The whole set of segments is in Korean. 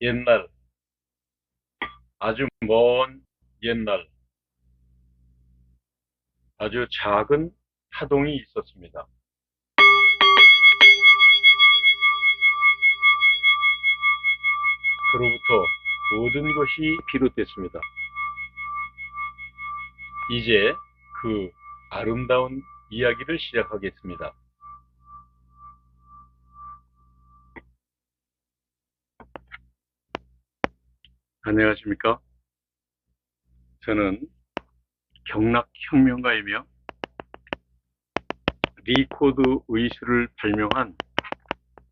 옛날, 아주 먼 옛날, 아주 작은 하동이 있었습니다. 그로부터 모든 것이 비롯됐습니다. 이제 그 아름다운 이야기를 시작하겠습니다. 안녕하십니까? 저는 경락혁명가이며 리코드 의수를 발명한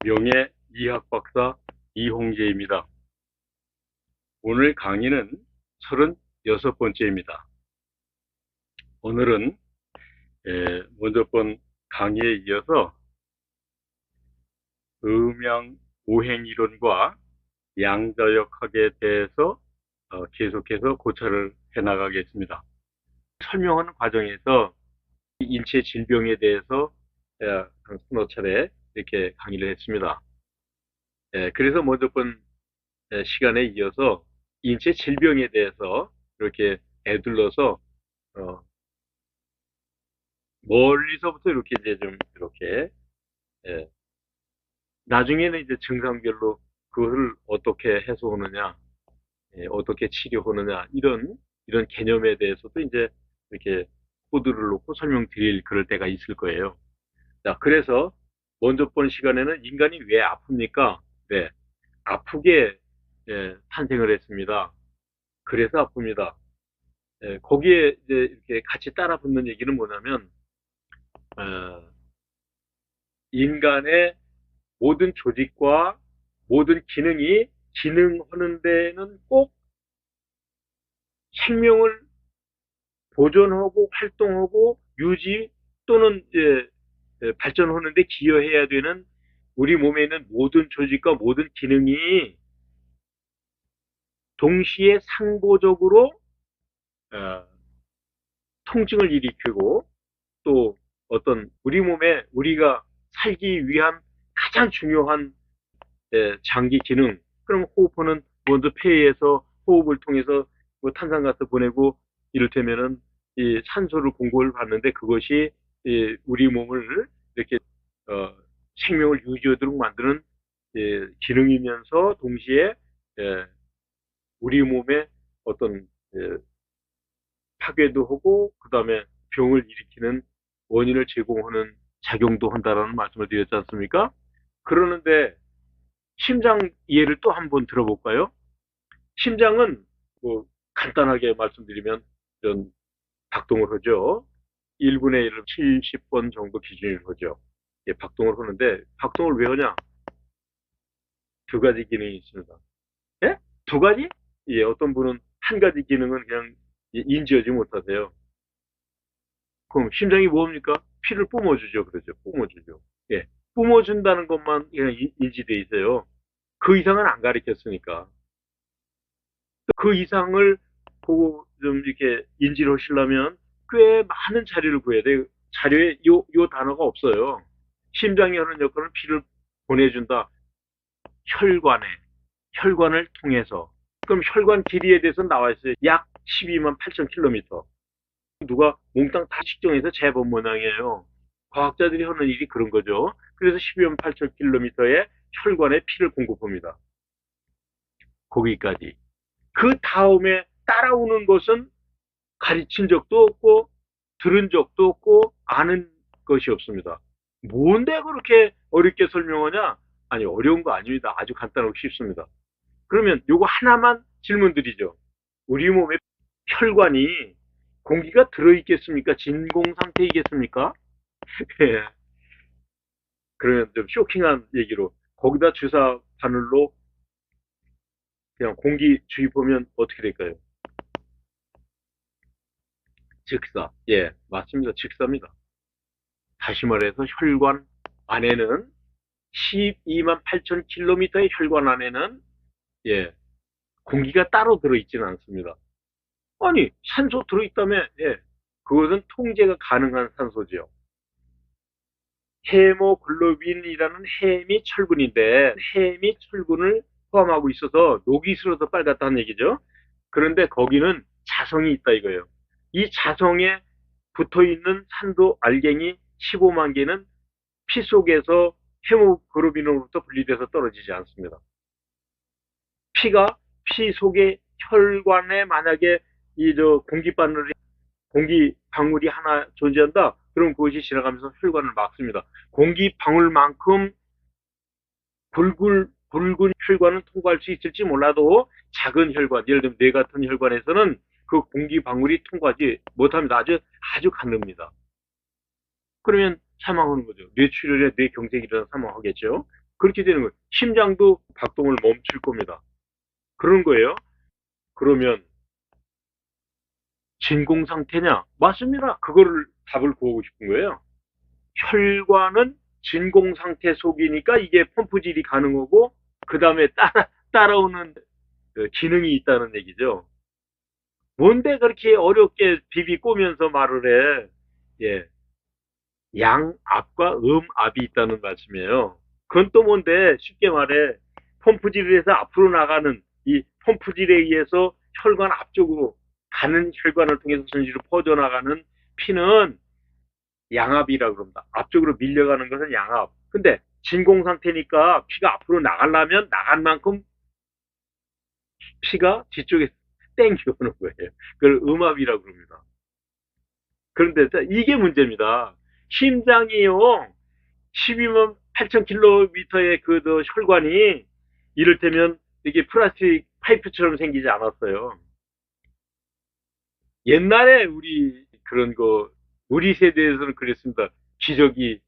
명예 이학박사 이홍재입니다. 오늘 강의는 36번째입니다. 오늘은 먼저 번 강의에 이어서 음양 오행이론과 양자역학에 대해서 계속해서 고찰을 해나가겠습니다. 설명하는 과정에서 인체 질병에 대해서 한 서너 차례 이렇게 강의를 했습니다. 그래서 먼저 번 시간에 이어서 인체 질병에 대해서 이렇게 애둘러서 멀리서부터 이렇게 이제 좀 이렇게 나중에는 이제 증상별로 그것을 어떻게 해소하느냐, 어떻게 치료하느냐 이런 개념에 대해서도 이제 이렇게 코드를 놓고 설명드릴 그럴 때가 있을 거예요. 자, 그래서 먼저 본 시간에는 인간이 왜 아픕니까? 네, 아프게 탄생을 했습니다. 그래서 아픕니다. 거기에 이제 이렇게 같이 따라 붙는 얘기는 뭐냐면 어, 인간의 모든 조직과 모든 기능이 기능하는 데는 꼭 생명을 보존하고 활동하고 유지 또는 발전하는 데 기여해야 되는 우리 몸에 있는 모든 조직과 모든 기능이 동시에 상보적으로 어, 통증을 일으키고 또 어떤 우리 몸에 우리가 살기 위한 가장 중요한 장기 기능, 그럼 호흡하는 먼저 폐에서 호흡을 통해서 뭐 탄산가스 보내고 이를테면은 이 산소를 공급을 받는데 그것이 우리 몸을 이렇게 생명을 유지하도록 만드는 기능이면서 동시에 우리 몸에 어떤 파괴도 하고 그 다음에 병을 일으키는 원인을 제공하는 작용도 한다라는 말씀을 드렸지 않습니까? 그러는데 심장 예를 또 한번 들어볼까요? 심장은 뭐 간단하게 말씀드리면 이런 박동을 하죠. 1분의 1을 70번 정도 기준으로 하죠. 예, 박동을 하는데 박동을 왜 하냐? 두 가지 기능이 있습니다. 예? 두 가지? 예, 어떤 분은 한 가지 기능은 그냥 인지하지 못하세요. 그럼 심장이 뭡니까? 피를 뿜어주죠. 그러죠. 뿜어주죠. 예. 뿜어준다는 것만 그냥 인지돼 있어요. 그 이상은 안 가르쳤으니까. 그 이상을 보고 좀 이렇게 인지를 하시려면 꽤 많은 자료를 구해야 돼요. 자료에 요 단어가 없어요. 심장이 하는 역할은 피를 보내준다. 혈관에, 혈관을 통해서. 그럼 혈관 길이에 대해서 나와 있어요. 약 12만 8천 킬로미터. 누가 몽땅 다 측정해서 재본 모양이에요. 과학자들이 하는 일이 그런 거죠. 그래서 12만 8천 킬로미터의 혈관에 피를 공급합니다. 거기까지. 그 다음에 따라오는 것은 가르친 적도 없고 들은 적도 없고 아는 것이 없습니다. 뭔데 그렇게 어렵게 설명하냐? 아니 어려운 거 아닙니다. 아주 간단하고 쉽습니다. 그러면 요거 하나만 질문 드리죠. 우리 몸에 혈관이 공기가 들어있겠습니까? 진공 상태이겠습니까? 예. 그러면 좀 쇼킹한 얘기로 거기다 주사 바늘로 그냥 공기 주입하면 어떻게 될까요? 즉사. 예, 맞습니다. 즉사입니다. 다시 말해서 혈관 안에는 12만 8천 킬로미터의 혈관 안에는 예, 공기가 따로 들어있지는 않습니다. 아니, 산소 들어있다며, 예, 그것은 통제가 가능한 산소죠. 헤모글로빈이라는 해미 철분인데, 해미 철분을 포함하고 있어서 녹이 슬어서 빨갛다는 얘기죠. 그런데 거기는 자성이 있다 이거예요. 이 자성에 붙어있는 산도 알갱이 15만 개는 피 속에서 헤모글로빈으로부터 분리돼서 떨어지지 않습니다. 피가 피 속에 혈관에 만약에 공기 방울이 하나 존재한다. 그럼 그것이 지나가면서 혈관을 막습니다. 공기 방울만큼 굵은 혈관은 통과할 수 있을지 몰라도 작은 혈관, 예를 들면 뇌 같은 혈관에서는 그 공기 방울이 통과하지 못합니다. 아주 가늡니다. 그러면 사망하는 거죠. 뇌출혈에 뇌경색이 일어나 사망하겠죠. 그렇게 되는 거예요. 심장도 박동을 멈출 겁니다. 그런 거예요. 그러면 진공 상태냐? 맞습니다. 그거를 답을 구하고 싶은 거예요. 혈관은 진공 상태 속이니까 이게 펌프질이 가능하고 그 다음에 따라오는 기능이 있다는 얘기죠. 뭔데 그렇게 어렵게 비비꼬면서 말을 해? 예, 양압과 음압이 있다는 말씀이에요. 그건 또 뭔데 쉽게 말해 펌프질을 해서 앞으로 나가는 이 펌프질에 의해서 혈관 앞쪽으로 가는 혈관을 통해서 전지로 퍼져나가는 피는 양압이라고 그럽니다. 앞쪽으로 밀려가는 것은 양압. 근데 진공 상태니까 피가 앞으로 나가려면 나간 만큼 피가 뒤쪽에 땡겨오는 거예요. 그걸 음압이라고 그럽니다. 그런데 이게 문제입니다. 심장이요. 12만 8천 킬로미터의 그 혈관이 이를테면 이게 플라스틱 파이프처럼 생기지 않았어요. 옛날에 우리 세대에서는 그랬습니다. 기저귀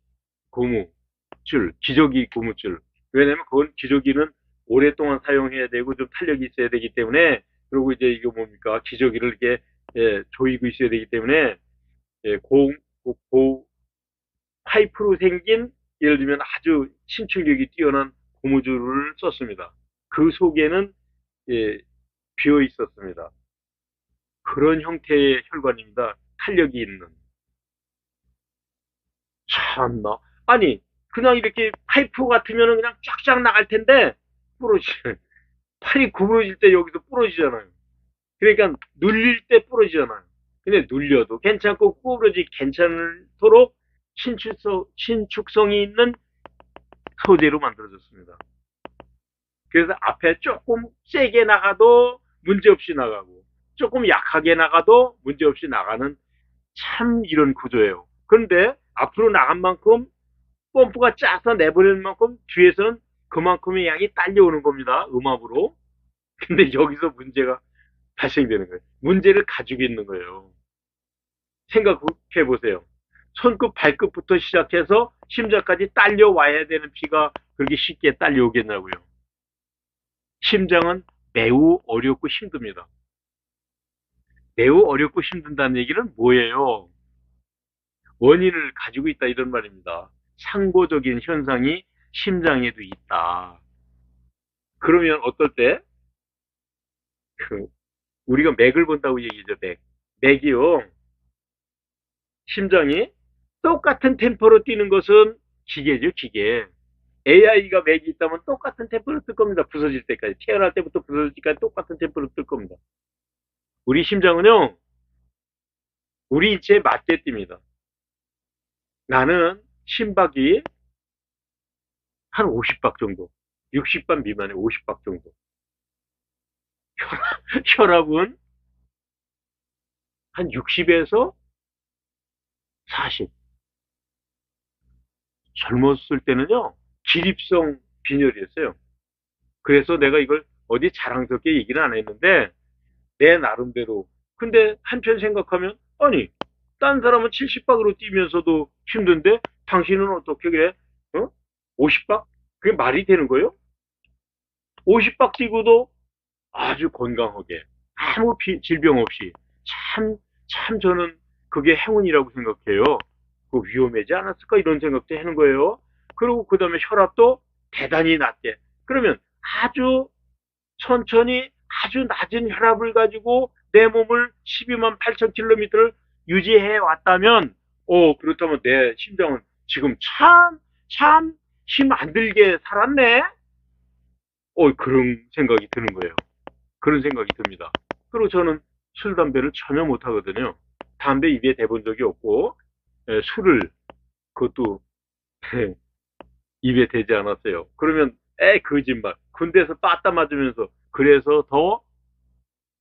기저귀 고무줄. 왜냐면 그건 기저귀는 오랫동안 사용해야 되고 좀 탄력이 있어야 되기 때문에 그리고 이제 이거 뭡니까 기저귀를 이렇게 조이고 있어야 되기 때문에 예, 파이프로 생긴 예를 들면 아주 신출력이 뛰어난 고무줄을 썼습니다. 그 속에는 예, 비어 있었습니다. 그런 형태의 혈관입니다. 탄력이 있는. 참나. 아니, 그냥 이렇게 파이프 같으면 그냥 쫙쫙 나갈 텐데, 팔이 구부러질 때 여기서 부러지잖아요. 그러니까 눌릴 때 부러지잖아요. 근데 눌려도 괜찮고 구부러지기 괜찮도록 신축성이 있는 소재로 만들어졌습니다. 그래서 앞에 조금 세게 나가도 문제없이 나가고 조금 약하게 나가도 문제없이 나가는 참 이런 구조예요. 그런데 앞으로 나간 만큼 펌프가 짜서 내보내는 만큼 뒤에서는 그만큼의 양이 딸려오는 겁니다. 음압으로. 근데 여기서 문제가 발생되는 거예요. 문제를 가지고 있는 거예요. 생각해 보세요. 손끝, 발끝부터 시작해서 심장까지 딸려와야 되는 피가 그렇게 쉽게 딸려오겠냐고요. 심장은 매우 어렵고 힘듭니다. 매우 어렵고 힘든다는 얘기는 뭐예요? 원인을 가지고 있다 이런 말입니다. 상보적인 현상이 심장에도 있다. 그러면 어떨 때? 우리가 맥을 본다고 얘기죠, 맥. 맥이요. 심장이 똑같은 템포로 뛰는 것은 기계죠, 기계. AI가 맥이 있다면 똑같은 템포로 뜰 겁니다. 부서질 때까지. 태어날 때부터 부서질 때까지 똑같은 템포로 뜰 겁니다. 우리 심장은요, 우리 인체에 맞게 뜁니다. 나는 심박이 한 50박 정도. 60박 미만의 50박 정도. 혈압은 한 60에서 40. 젊었을 때는요, 기립성 빈혈이었어요. 그래서 내가 이걸 어디 자랑스럽게 얘기는 안 했는데, 내 나름대로. 근데 한편 생각하면, 아니, 딴 사람은 70박으로 뛰면서도 힘든데, 당신은 어떻게 그래? 50박? 그게 말이 되는 거예요? 50박 뛰고도 아주 건강하게, 아무 질병 없이. 참 저는 그게 행운이라고 생각해요. 그 위험하지 않았을까? 이런 생각도 하는 거예요. 그리고 그 다음에 혈압도 대단히 낮게. 그러면 아주 천천히 아주 낮은 혈압을 가지고 내 몸을 12만 8천 킬로미터를 유지해 왔다면, 그렇다면 내 심장은 지금 참 힘 안 들게 살았네? 그런 생각이 드는 거예요. 그런 생각이 듭니다. 그리고 저는 술, 담배를 전혀 못 하거든요. 담배 입에 대본 적이 없고, 술을, 그것도 입에 대지 않았어요. 그러면, 거짓말. 군대에서 빠따 맞으면서, 그래서 더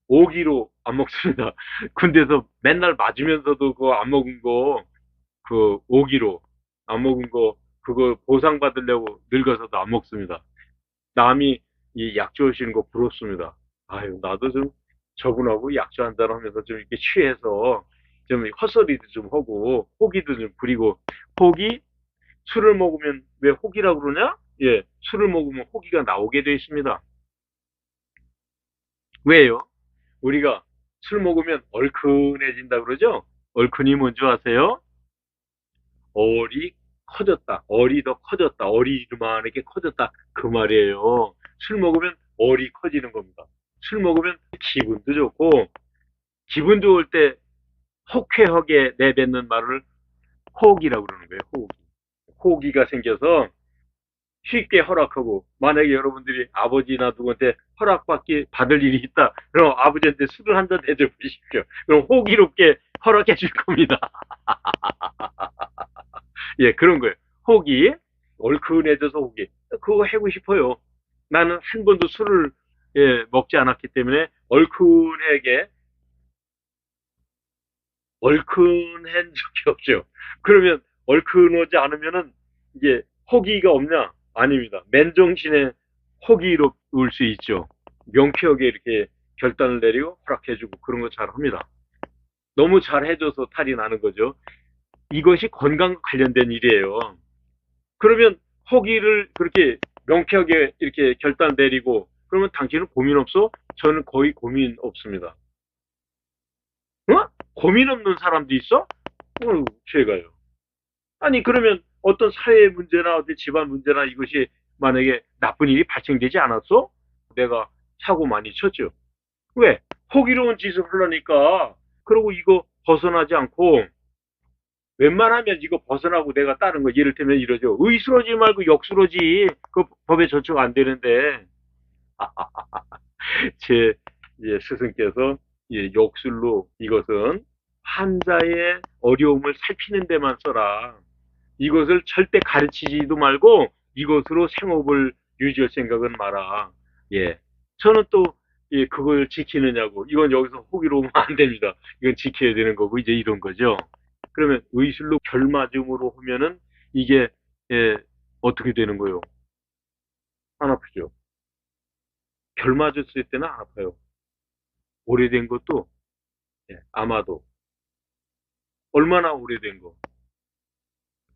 오기로 안 먹습니다. 군대에서 맨날 맞으면서도 그거 안 먹은 거, 그 오기로 안 먹은 거, 그거 보상받으려고 늙어서도 안 먹습니다. 남이 이 약주 하시는 거 부럽습니다. 아유, 나도 좀 저분하고 약주 한잔 하면서 좀 이렇게 취해서 좀 헛소리도 좀 하고, 호기도 좀 부리고, 호기? 술을 먹으면 왜 호기라고 그러냐? 예, 술을 먹으면 호기가 나오게 돼 있습니다. 왜요? 우리가 술 먹으면 얼큰해진다 그러죠? 얼큰이 뭔지 아세요? 얼이 커졌다. 얼이 더 커졌다. 얼이 이만하게 커졌다. 그 말이에요. 술 먹으면 얼이 커지는 겁니다. 술 먹으면 기분도 좋고, 기분 좋을 때 호쾌하게 내뱉는 말을 호기라고 그러는 거예요. 호기. 호기가 생겨서 쉽게 허락하고, 만약에 여러분들이 아버지나 누구한테 허락받기 받을 일이 있다. 그럼 아버지한테 술을 한 잔 대접 보십시오. 그럼 호기롭게 허락해 줄 겁니다. 예, 그런 거예요. 호기, 얼큰해져서 호기. 그거 하고 싶어요. 나는 한 번도 술을 먹지 않았기 때문에 얼큰하게, 얼큰한 적이 없죠. 그러면 얼큰하지 않으면은 이게 호기가 없냐? 아닙니다. 맨정신에 호기로울 수 있죠. 명쾌하게 이렇게 결단을 내리고 허락해주고 그런 거 잘합니다. 너무 잘해줘서 탈이 나는 거죠. 이것이 건강 관련된 일이에요. 그러면 허기를 그렇게 명쾌하게 이렇게 결단 내리고 그러면 당신은 고민 없어? 저는 거의 고민 없습니다. 어? 고민 없는 사람도 있어? 제가요. 아니 그러면 어떤 사회 문제나 어디 집안 문제나 이것이 만약에 나쁜 일이 발생되지 않았어? 내가 사고 많이 쳤죠. 왜? 호기로운 짓을 하려니까 그리고 이거 벗어나지 않고 웬만하면 이거 벗어나고 내가 다른 거, 이를테면 이러죠. 의스러지 말고 역스러지. 그 법에 저촉 안 되는데. 제 스승께서 역술로 이것은 환자의 어려움을 살피는 데만 써라. 이것을 절대 가르치지도 말고 이것으로 생업을 유지할 생각은 마라. 예. 저는 또 그걸 지키느냐고. 이건 여기서 호기로우면 안 됩니다. 이건 지켜야 되는 거고 이제 이런 거죠. 그러면 의술로 결맞음으로 하면은 이게 예, 어떻게 되는 거요? 안 아프죠. 결맞았을 때는 안 아파요. 오래된 것도 아마도 얼마나 오래된 거.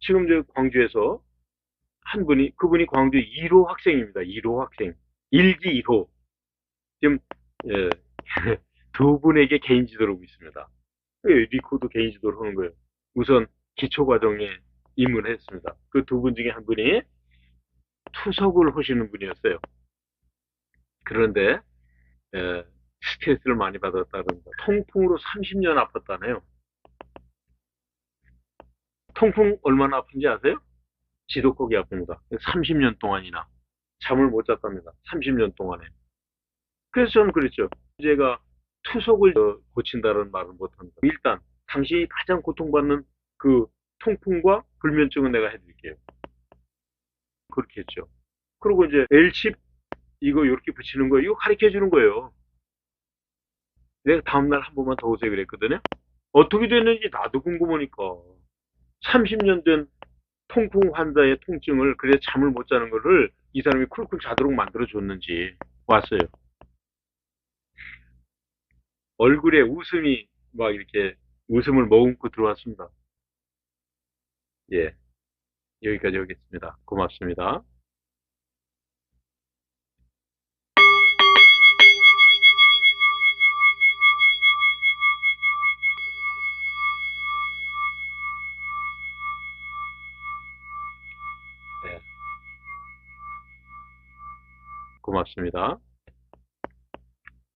지금 저 광주에서 한 분이 그분이 광주 1호 학생입니다. 1호 학생. 일기 1호. 지금 예, 두 분에게 개인 지도를 하고 있습니다. 리코도 개인 지도를 하는 거예요. 우선 기초 과정에 입문했습니다. 그 두 분 중에 한 분이 투석을 하시는 분이었어요. 그런데 스트레스를 많이 받았다는 거. 통풍으로 30년 아팠다네요. 통풍 얼마나 아픈지 아세요? 지독하게 아픕니다. 30년 동안이나 잠을 못 잤답니다. 30년 동안에. 그래서 저는 그랬죠. 제가 투석을 고친다는 말은 못합니다. 일단 당신이 가장 고통받는 그 통풍과 불면증은 내가 해드릴게요. 그렇게 했죠. 그리고 이제 L칩 이거 이렇게 붙이는 거 이거 가르쳐 주는 거예요. 내가 다음날 한 번만 더 오세요 그랬거든요. 어떻게 됐는지 나도 궁금하니까. 30년 된 통풍 환자의 통증을 그래 잠을 못 자는 거를 이 사람이 쿨쿨 자도록 만들어 줬는지 왔어요. 얼굴에 웃음이 막 이렇게 웃음을 머금고 들어왔습니다. 예, 여기까지 하겠습니다. 고맙습니다. 네, 고맙습니다.